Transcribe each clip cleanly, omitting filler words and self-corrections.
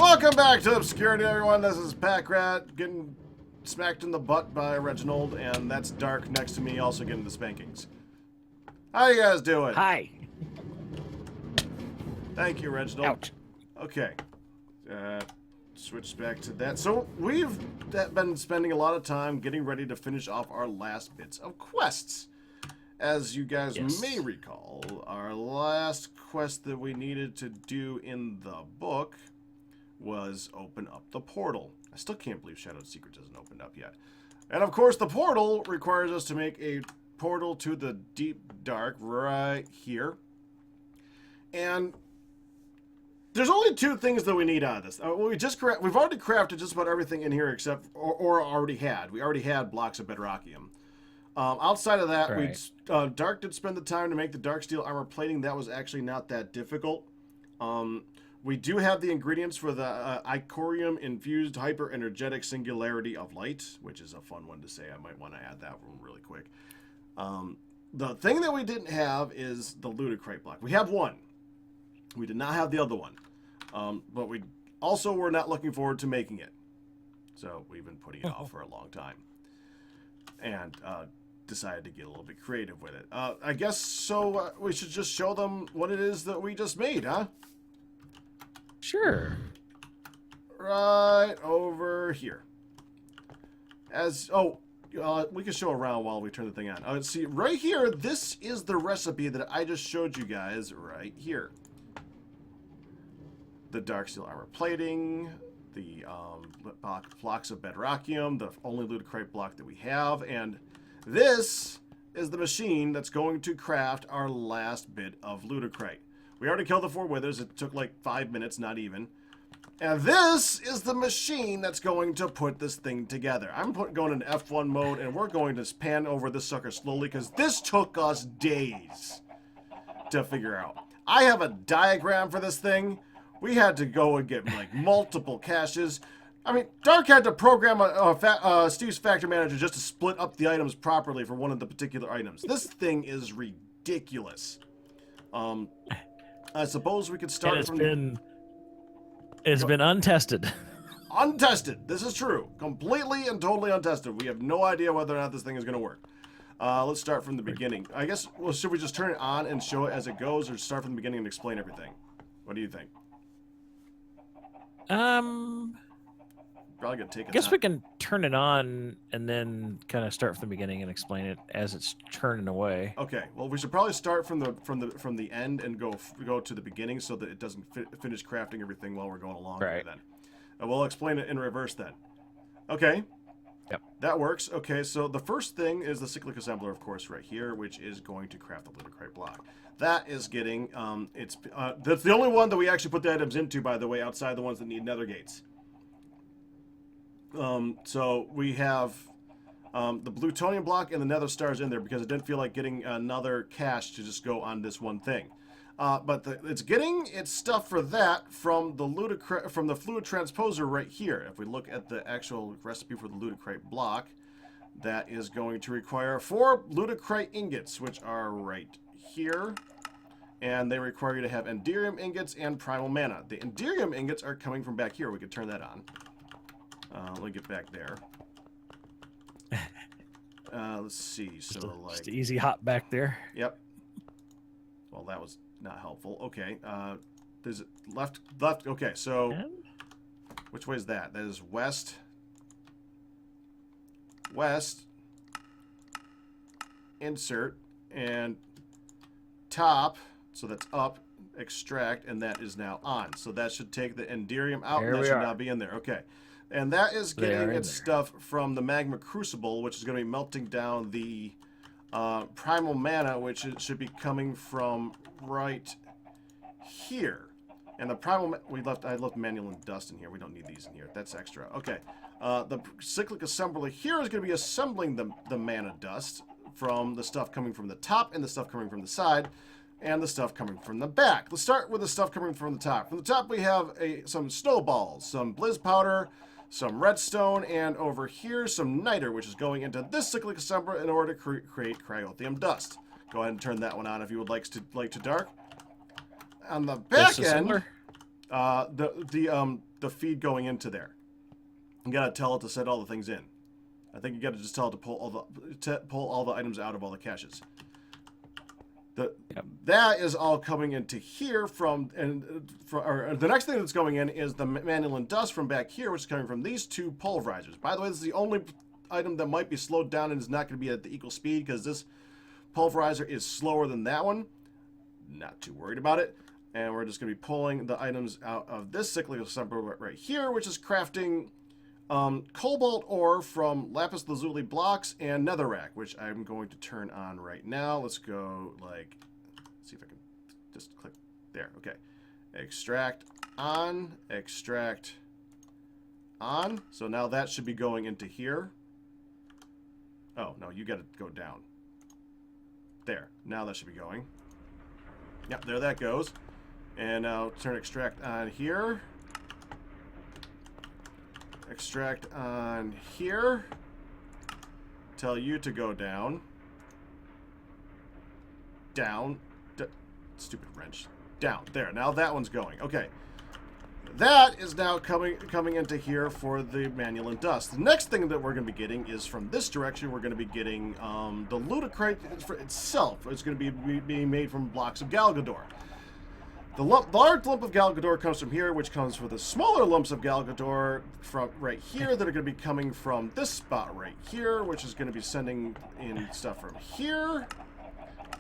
Welcome back to Obscurity, everyone. This is Packrat getting smacked in the butt by Reginald, and that's Dark next to me, also getting the spankings. How you guys doing? Hi. Thank you, Reginald. Ouch. Okay. Switch back to that. So we've been spending a lot of time getting ready to finish off our last bits of quests. As you guys may recall, our last quest that we needed to do in the book was open up the portal. I still can't believe Shadowed Secrets hasn't opened up yet. And of course, the portal requires us to make a portal to the deep dark right here. And there's only two things that we need out of this. We've already crafted just about everything in here except, or already had. We already had blocks of bedrockium. Outside of that, right. Dark did spend the time to make the dark steel armor plating. That was actually not that difficult. We do have the ingredients for the Icorium infused hyper energetic singularity of light, which is a fun one to say. I might want to add that one really quick. The thing that we didn't have is the Ludicrous block. We have one. We did not have the other one. But we also were not looking forward to making it. So we've been putting it off for a long time. And decided to get a little bit creative with it. I guess so we should just show them what it is that we just made, huh? Sure. Right over here. We can show around while we turn the thing on. See, right here, this is the recipe that I just showed you guys right here. The dark steel armor plating, the blocks of bedrockium, the only Ludicrous block that we have, and this is the machine that's going to craft our last bit of Ludicrous. We already killed the 4 withers. It took like 5 minutes, not even. And this is the machine that's going to put this thing together. I'm going in F1 mode, and we're going to pan over this sucker slowly because this took us days to figure out. I have a diagram for this thing. We had to go and get like multiple caches. I mean, Dark had to program Steve's Factor Manager just to split up the items properly for one of the particular items. This thing is ridiculous. I suppose we could start it's been untested. Untested. This is true. Completely and totally untested. We have no idea whether or not this thing is going to work. Let's start from the beginning. I guess, well, should we just turn it on and show it as it goes, or start from the beginning and explain everything? What do you think? Probably gonna take. I guess we can turn it on and then kind of start from the beginning and explain it as it's turning away. Okay. Well, we should probably start from the end and go to the beginning so that it doesn't finish crafting everything while we're going along. Right. Then, and we'll explain it in reverse then. Okay. Yep. That works. Okay. So the first thing is the cyclic assembler, of course, right here, which is going to craft the Ludicrous block. That is getting that's the only one that we actually put the items into, by the way, outside the ones that need nether gates. So we have the plutonium block and the nether stars in there because it didn't feel like getting another cache to just go on this one thing. But it's getting its stuff for that from the fluid transposer right here. If we look at the actual recipe for the Ludicrous block, that is going to require 4 Ludicrous ingots, which are right here. And they require you to have Enderium ingots and primal mana. The Enderium ingots are coming from back here. We could turn that on. Let me get back there. Let's see. So just an easy hop back there. Yep. Well, that was not helpful. Okay. There's left. Okay. So which way is that? That is west. West. Insert and top. So that's up. Extract, and that is now on. So that should take the Enderium out, and that should now be in there. Okay. And that is getting its stuff from the Magma Crucible, which is going to be melting down the Primal Mana, which should be coming from right here. And the Primal... I left Manual and Dust in here. We don't need these in here. That's extra. Okay. The Cyclic Assembler here is going to be assembling the Mana Dust from the stuff coming from the top and the stuff coming from the side and the stuff coming from the back. Let's start with the stuff coming from the top. From the top, we have some snowballs, some Blizz Powder, some redstone, and over here some niter, which is going into this cyclic assembler in order to create cryothium dust. Go ahead and turn that one on if you would like to Dark. On the back end, The feed going into there. You gotta tell it to set all the things in. I think you gotta just tell it to pull all the items out of all the caches. That is all coming into here or the next thing that's going in is the manual and dust from back here, which is coming from these two pulverizers. By the way, this is the only item that might be slowed down and is not going to be at the equal speed because this pulverizer is slower than that one. Not too worried about it. And we're just going to be pulling the items out of this cyclical assembler right here, which is crafting cobalt ore from lapis lazuli blocks and netherrack, which I'm going to turn on right now. Let's go, like, let's see if I can just click there. Okay. Extract on, extract on. So now that should be going into here. Oh, no, you got to go down. There. Now that should be going. Yep, there that goes. And now turn extract on here. Extract on here. Tell you to go down. Down. Stupid wrench. Down. There. Now that one's going. Okay. That is now coming into here for the manual and dust. The next thing that we're going to be getting is from this direction. We're going to be getting the Ludicrous for itself. It's going to be being made from blocks of Galgador. The large lump of Galgador comes from here, which comes for the smaller lumps of Galgador from right here that are going to be coming from this spot right here, which is going to be sending in stuff from here.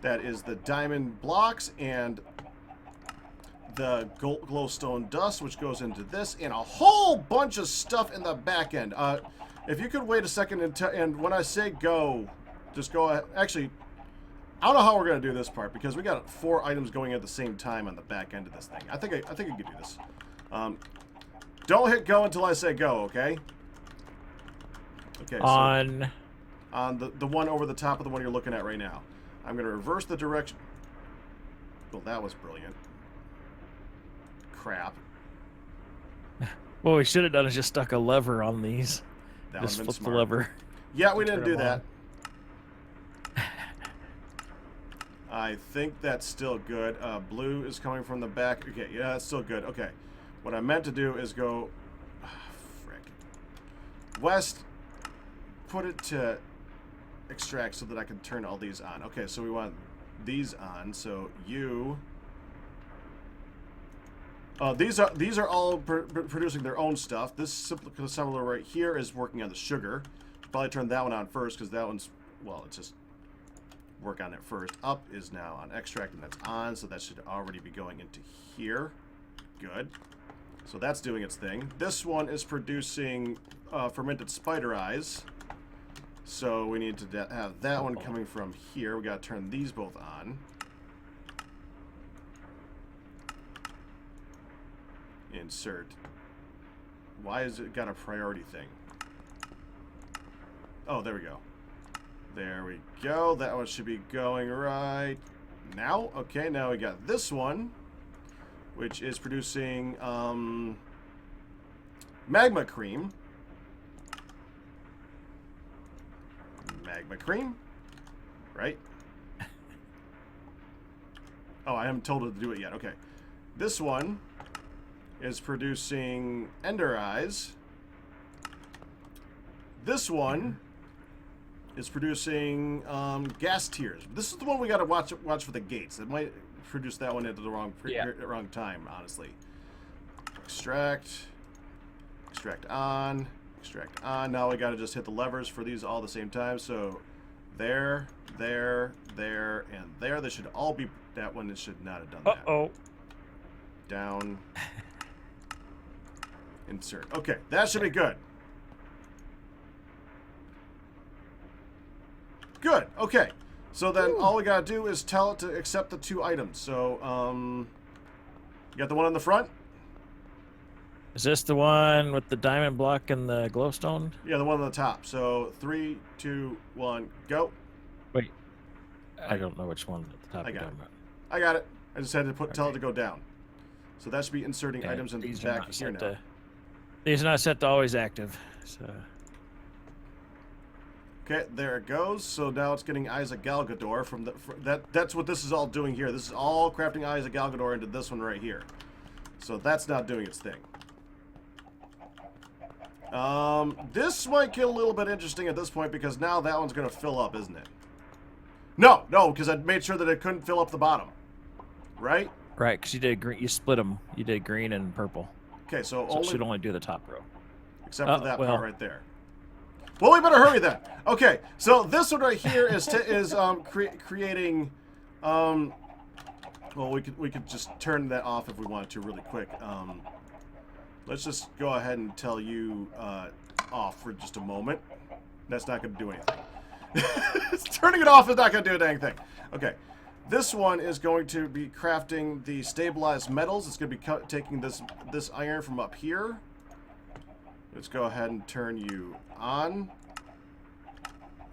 That is the diamond blocks and the glowstone dust, which goes into this, and a whole bunch of stuff in the back end. If you could wait a second and when I say go, just go ahead. Actually, I don't know how we're gonna do this part because we got 4 items going at the same time on the back end of this thing. I think I could do this. Don't hit go until I say go, okay? Okay. On the one over the top of the one you're looking at right now. I'm gonna reverse the direction. Well, that was brilliant. Crap. What we should have done is just stuck a lever on these. That just would've been flip smart. the lever. Yeah, we didn't do that. I think that's still good. Blue is coming from the back. Okay, yeah, that's still good. Okay. What I meant to do is go... frick. West, put it to extract so that I can turn all these on. Okay, so we want these on. So you... these are all producing their own stuff. This simple assembler right here is working on the sugar. Probably turn that one on first because that one's, well, it's just work on it first. Up is now on extract and that's on, so that should already be going into here. Good. So that's doing its thing. This one is producing fermented spider eyes. So we need to have that one coming from here. We got to turn these both on. Insert. Why has it got a priority thing? Oh, there we go. There we go. That one should be going right now. Okay, now we got this one, which is producing magma cream. Magma cream. Right? Oh, I haven't told it to do it yet. Okay. This one is producing ender eyes. This one is producing gas tears. This is the one we got to watch for the gates. It might produce that one at the wrong time, honestly. Extract on, extract on. Now we got to just hit the levers for these all at the same time. So there, there, there, and there. They should all be. That one should not have done that. Uh-oh. Down. Insert. Okay, that should be good. Good. Okay. So then all we gotta do is tell it to accept the 2 items. So, you got the one on the front? Is this the one with the diamond block and the glowstone? Yeah, the one on the top. So 3, 2, 1, go. Wait. I don't know which one at the top. I got it. I got it. I just had to tell it to go down. So that should be inserting items into the back here now. These are not set to always active. So. Okay, there it goes. So now it's getting Eyes of Galgador that's what this is all doing here. This is all crafting Eyes of Galgador into this one right here. So that's not doing its thing. This might get a little bit interesting at this point because now that one's going to fill up, isn't it? No, because I made sure that it couldn't fill up the bottom. Right? Right, because you did green. You split them. You did green and purple. Okay, so it should only do the top row. Except for that part right there. Well, we better hurry then. Okay, so this one right here is creating. Well, we could just turn that off if we wanted to really quick. Let's just go ahead and tell you off for just a moment. That's not going to do anything. Turning it off is not going to do anything. Okay, this one is going to be crafting the stabilized metals. It's going to be taking this iron from up here. Let's go ahead and turn you on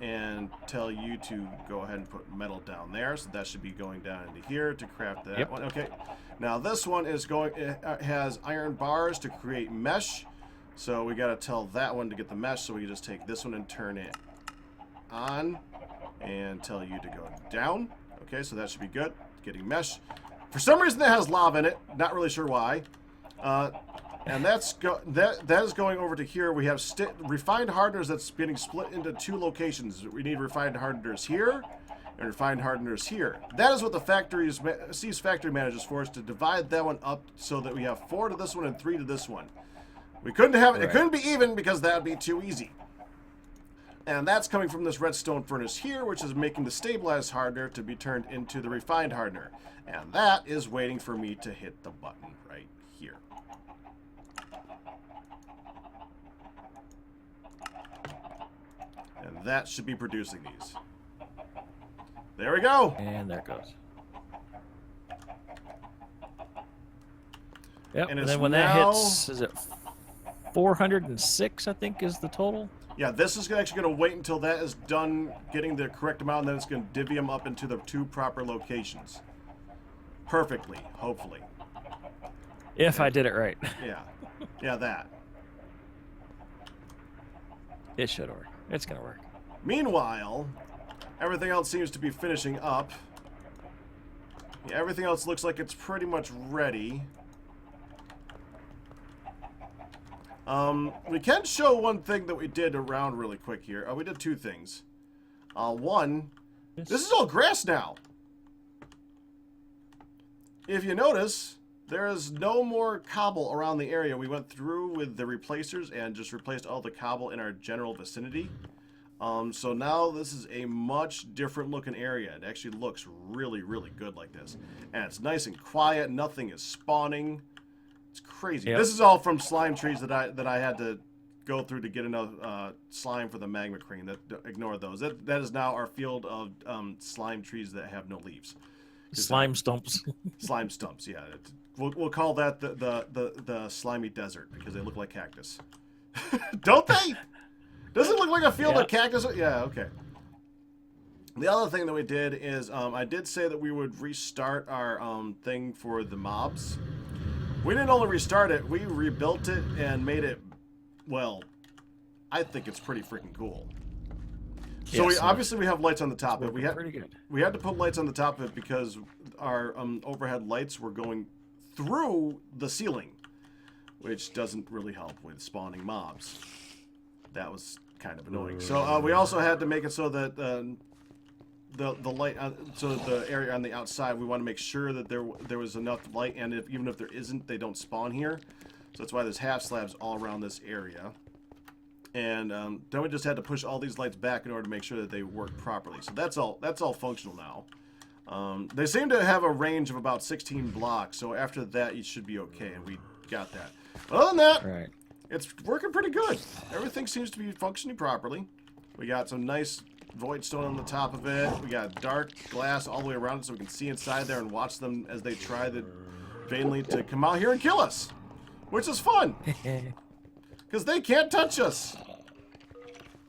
and tell you to go ahead and put metal down there. So that should be going down into here to craft that one. Okay. Now this one is it has iron bars to create mesh. So we got to tell that one to get the mesh. So we can just take this one and turn it on and tell you to go down. Okay, so that should be good. Getting mesh. For some reason that has lava in it. Not really sure why. And that is going over to here. We have refined hardeners that's getting split into 2 locations. We need refined hardeners here and refined hardeners here. That is what the C's factory manages for us, to divide that one up so that we have 4 to this one and 3 to this one. We couldn't have it. It couldn't be even because that would be too easy. And that's coming from this redstone furnace here, which is making the stabilized hardener to be turned into the refined hardener. And that is waiting for me to hit the button right here. And that should be producing these. There we go. And there it goes. Yep. And then when that hits, is it 406, I think, is the total? Yeah, this is actually going to wait until that is done getting the correct amount, and then it's going to divvy them up into the 2 proper locations. Perfectly, hopefully. If I did it right. Yeah. Yeah, that. It should work. It's going to work. Meanwhile, everything else seems to be finishing up. Yeah, everything else looks like it's pretty much ready. We can show one thing that we did around really quick here. We did 2 things. One, this is all grass now. If you notice, there is no more cobble around the area. We went through with the replacers and just replaced all the cobble in our general vicinity. So now this is a much different looking area. It actually looks really, really good like this. And it's nice and quiet. Nothing is spawning. It's crazy. Yep. This is all from slime trees that I had to go through to get enough slime for the magma crane. Ignore those. That is now our field of slime trees that have no leaves. Slime stumps. Slime stumps. Yeah. We'll call that the slimy desert because they look like cactus. Don't they? Does it look like a field of cactus? Yeah. Okay. The other thing that we did is I did say that we would restart our thing for the mobs. We didn't only restart it, we rebuilt it and made it, well, I think it's pretty freaking cool. So yes, obviously we have lights on the top of it. We had to put lights on the top of it because our overhead lights were going through the ceiling, which doesn't really help with spawning mobs. That was kind of annoying. So we also had to make it so that the light, so the area on the outside, we want to make sure that there was enough light, and even if there isn't, they don't spawn here. So that's why there's half slabs all around this area. And then we just had to push all these lights back in order to make sure that they work properly. So that's all functional now. They seem to have a range of about 16 blocks, so after that you should be okay, and we got that. But other than that, it's working pretty good. Everything seems to be functioning properly. We got some nice void stone on the top of it. We got dark glass all the way around it so we can see inside there and watch them as they try vainly to come out here and kill us, which is fun because they can't touch us.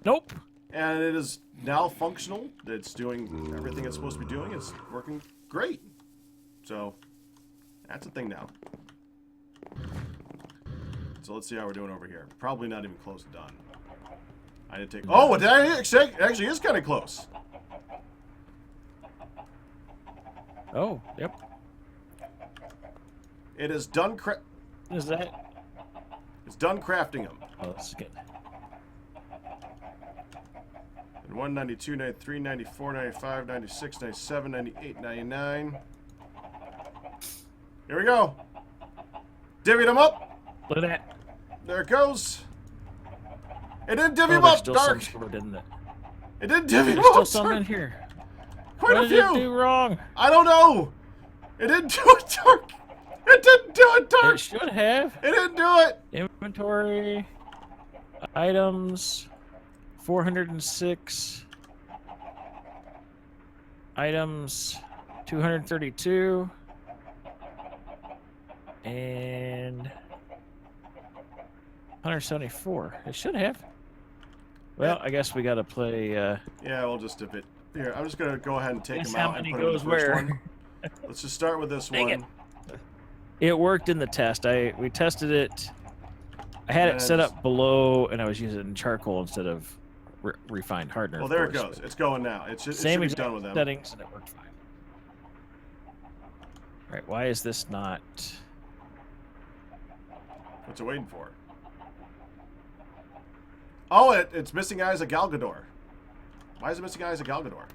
Nope. And it is now functional. It's doing everything it's supposed to be doing. It's working great. So that's a thing now. So let's see how we're doing over here. Probably not even close to done. I did take. Oh, it actually is kind of close. Oh, yep. It is done. Is that? It's done crafting them. Oh, that's good. And 1, 92, 93, 94, 95, 96, 97, 98, 99. Here we go. Divvied them up. Look at that. There it goes. It didn't divvy them there's up, still Dark. some sort in it. It didn't divvy them There's up. still some Dark. in here. Quite What a did it few. do wrong? I don't know. It didn't do it, Dark. It didn't do it, Dark. It should have. It didn't do it. Inventory. Items. 406. Items. 232. And 174. It should have. Well, I guess we gotta play. Yeah, we'll just dip it. Here, I'm just gonna go ahead and take Guess them how out and many put them in the goes first where? one. Let's just start with this Dang one. It worked in the test. We tested it. I had it set up below, and I was using charcoal instead of refined hardener. Well, of there it course, goes. It's going now. It should Same be exact done with them. settings, and it worked fine. All right, why is this not? What's it waiting for? Oh, it's missing eyes of Galgador. Why is it missing eyes of Galgador?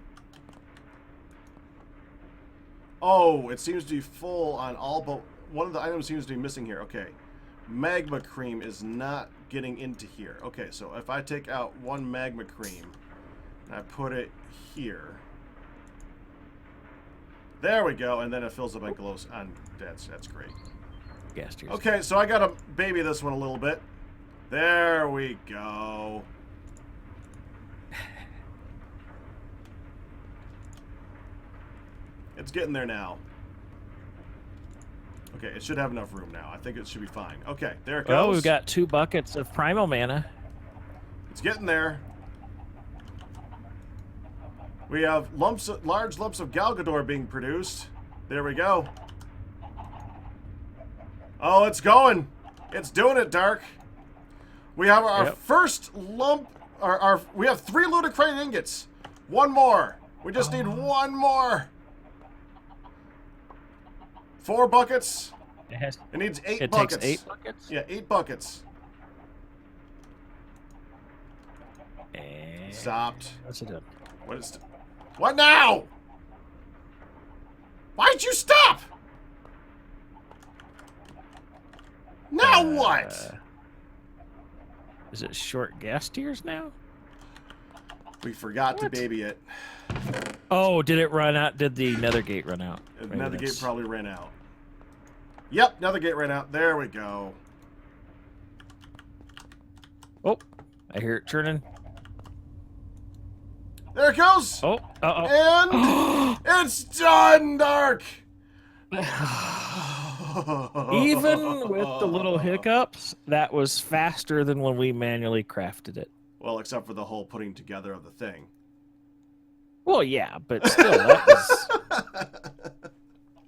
Oh, it seems to be full on all but one of the items seems to be missing here. Okay. Magma cream is not getting into here. Okay, so if I take out one magma cream and I put it here. There we go, and then it fills up and glows on. That's great. Gas tiers. Okay, so I gotta baby this one a little bit. There we go. It's getting there now. Okay, it should have enough room now. I think it should be fine. Okay, there it goes. Well, we've got 2 buckets of primal mana. It's getting there. We have large lumps of Galgador being produced. There we go. Oh, it's going. It's doing it, Dark. We have our first lump. We have 3 Ludicrous ingots. One more. We just need one more. 4 buckets. It needs 8 buckets. It takes 8 buckets? Yeah, 8 buckets. And Stopped. what's it doing? What now? Why'd you stop? Now what? Is it short gas tiers now? We forgot to baby it. Oh, did it run out? Did the nether gate run out? Nether gate probably ran out. Yep, nether gate ran out. There we go. Oh, I hear it churning. There it goes. Oh, And it's done, Dark. Even with the little hiccups, that was faster than when we manually crafted it. Well, except for the whole putting together of the thing. Well, yeah, but still, that was...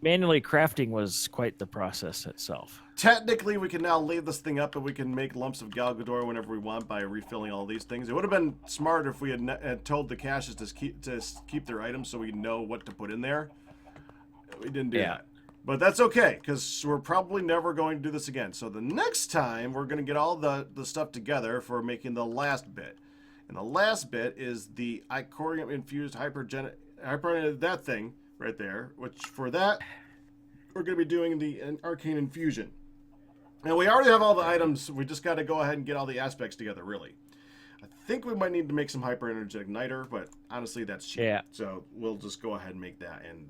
Manually crafting was quite the process itself. Technically, we can now leave this thing up and we can make lumps of Galgador whenever we want by refilling all these things. It would have been smart if we had told the caches to keep their items so we know what to put in there. We didn't do that. But that's okay, because we're probably never going to do this again. So the next time, we're going to get all the stuff together for making the last bit. And the last bit is the Icorium-infused that thing right there, which for that, we're going to be doing an arcane infusion. And we already have all the items. We just got to go ahead and get all the aspects together, really. I think we might need to make some hyper-energetic niter, but honestly, that's cheap. Yeah. So we'll just go ahead and make that, and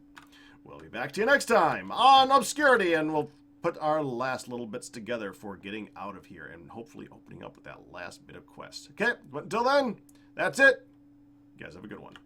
we'll be back to you next time on Obscurity, and we'll put our last little bits together for getting out of here and hopefully opening up with that last bit of quest. Okay, but until then, that's it. You guys have a good one.